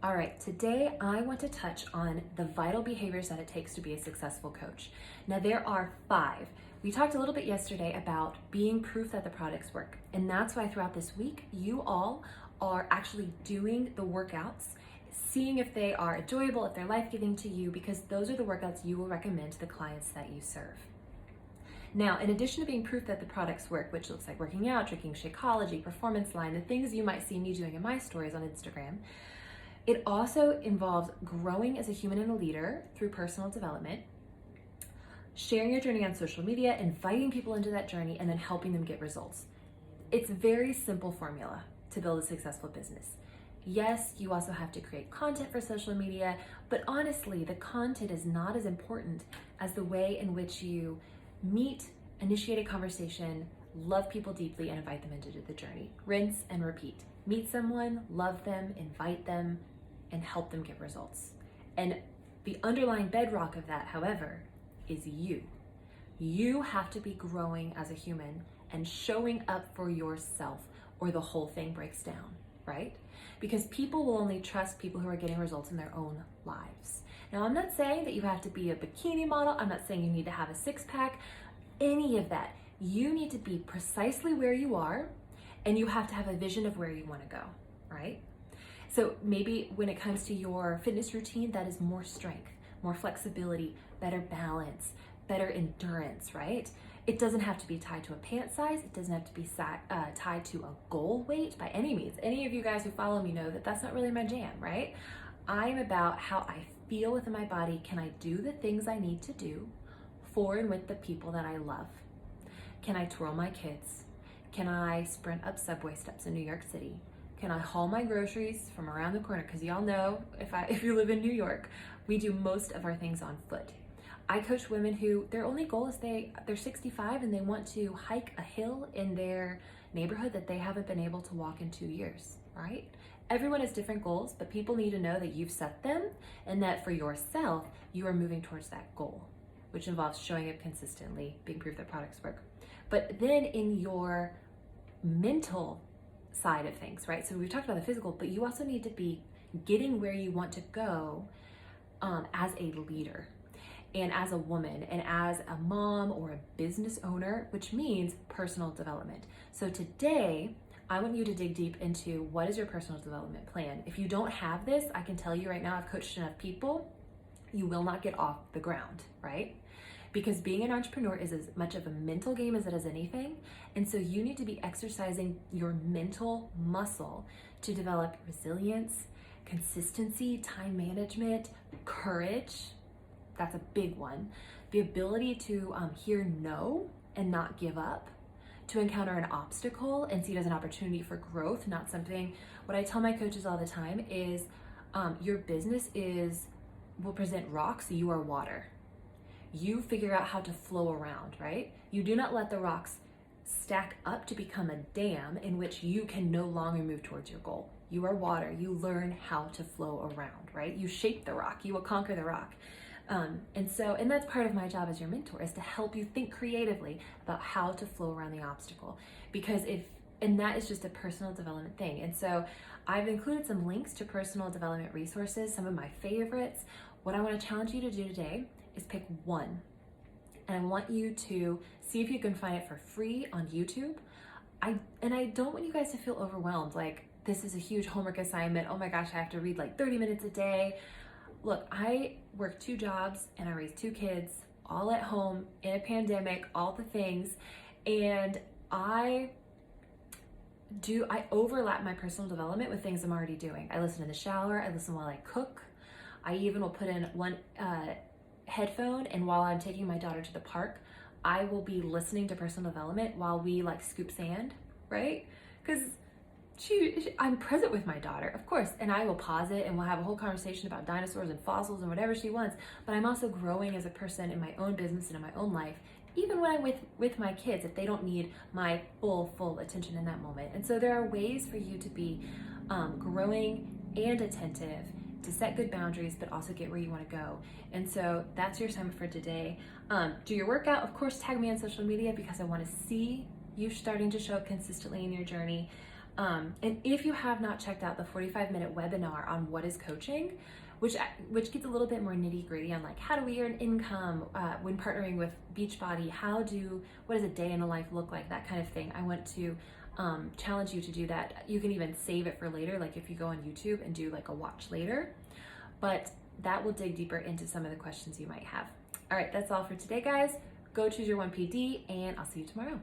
All right, today I want to touch on the vital behaviors that it takes to be a successful coach. Now, there are 5. We talked a little bit yesterday about being proof that the products work, and that's why throughout this week, you all are actually doing the workouts, seeing if they are enjoyable, if they're life-giving to you, because those are the workouts you will recommend to the clients that you serve. Now, in addition to being proof that the products work, which looks like working out, drinking Shakeology, Performance Line, the things you might see me doing in my stories on Instagram, it also involves growing as a human and a leader through personal development, sharing your journey on social media, inviting people into that journey, and then helping them get results. It's a very simple formula to build a successful business. Yes, you also have to create content for social media, but honestly, the content is not as important as the way in which you meet, initiate a conversation, love people deeply, and invite them into the journey. Rinse and repeat. Meet someone, love them, invite them, and help them get results. And the underlying bedrock of that, however, is you. You have to be growing as a human and showing up for yourself, or the whole thing breaks down, right? Because people will only trust people who are getting results in their own lives. Now, I'm not saying that you have to be a bikini model. I'm not saying you need to have a six-pack, any of that. You need to be precisely where you are, and you have to have a vision of where you want to go, right? So maybe when it comes to your fitness routine, that is more strength, more flexibility, better balance, better endurance, right? It doesn't have to be tied to a pant size. It doesn't have to be tied to a goal weight by any means. Any of you guys who follow me know that that's not really my jam, right? I'm about how I feel within my body. Can I do the things I need to do for and with the people that I love? Can I twirl my kids? Can I sprint up subway steps in New York City? Can I haul my groceries from around the corner? Because y'all know, if you live in New York, we do most of our things on foot. I coach women who their only goal is they're 65 and they want to hike a hill in their neighborhood that they haven't been able to walk in 2 years, right? Everyone has different goals, but people need to know that you've set them and that for yourself, you are moving towards that goal, which involves showing up consistently, being proof that products work. But then in your mental side of things, right? So we've talked about the physical, but you also need to be getting where you want to go as a leader and as a woman and as a mom or a business owner, which means personal development. So today, I want you to dig deep into what is your personal development plan. If you don't have this, I can tell you right now, I've coached enough people, you will not get off the ground, right? Because being an entrepreneur is as much of a mental game as it is anything. And so you need to be exercising your mental muscle to develop resilience, consistency, time management, courage. That's a big one. The ability to hear no and not give up, to encounter an obstacle and see it as an opportunity for growth, not something. What I tell my coaches all the time is your business will present rocks, you are water. You figure out how to flow around, right? You do not let the rocks stack up to become a dam in which you can no longer move towards your goal. You are water. You learn how to flow around, right? You shape the rock. You will conquer the rock. And that's part of my job as your mentor, is to help you think creatively about how to flow around the obstacle. And that is just a personal development thing. And so I've included some links to personal development resources, some of my favorites. What I want to challenge you to do today is pick one. And I want you to see if you can find it for free on YouTube. I don't want you guys to feel overwhelmed, like this is a huge homework assignment. Oh my gosh, I have to read like 30 minutes a day. Look, I work 2 jobs and I raise 2 kids, all at home in a pandemic, all the things. And I overlap my personal development with things I'm already doing. I listen in the shower, I listen while I cook. I even will put in one headphone, and while I'm taking my daughter to the park, I will be listening to personal development while we like scoop sand, right? Because I'm present with my daughter, of course, and I will pause it and we'll have a whole conversation about dinosaurs and fossils and whatever she wants, but I'm also growing as a person in my own business and in my own life, even when I'm with my kids, if they don't need my full attention in that moment. And so there are ways for you to be growing and attentive, to set good boundaries, but also get where you want to go. And so that's your assignment for today. Do your workout, of course, tag me on social media because I want to see you starting to show up consistently in your journey. And if you have not checked out the 45-minute webinar on what is coaching, which gets a little bit more nitty gritty on like how do we earn income when partnering with Beachbody, what does a day in the life look like, that kind of thing. I want to challenge you to do that. You can even save it for later, like if you go on YouTube and do like a watch later, but that will dig deeper into some of the questions you might have. All right, that's all for today, guys. Go choose your 1PD, and I'll see you tomorrow.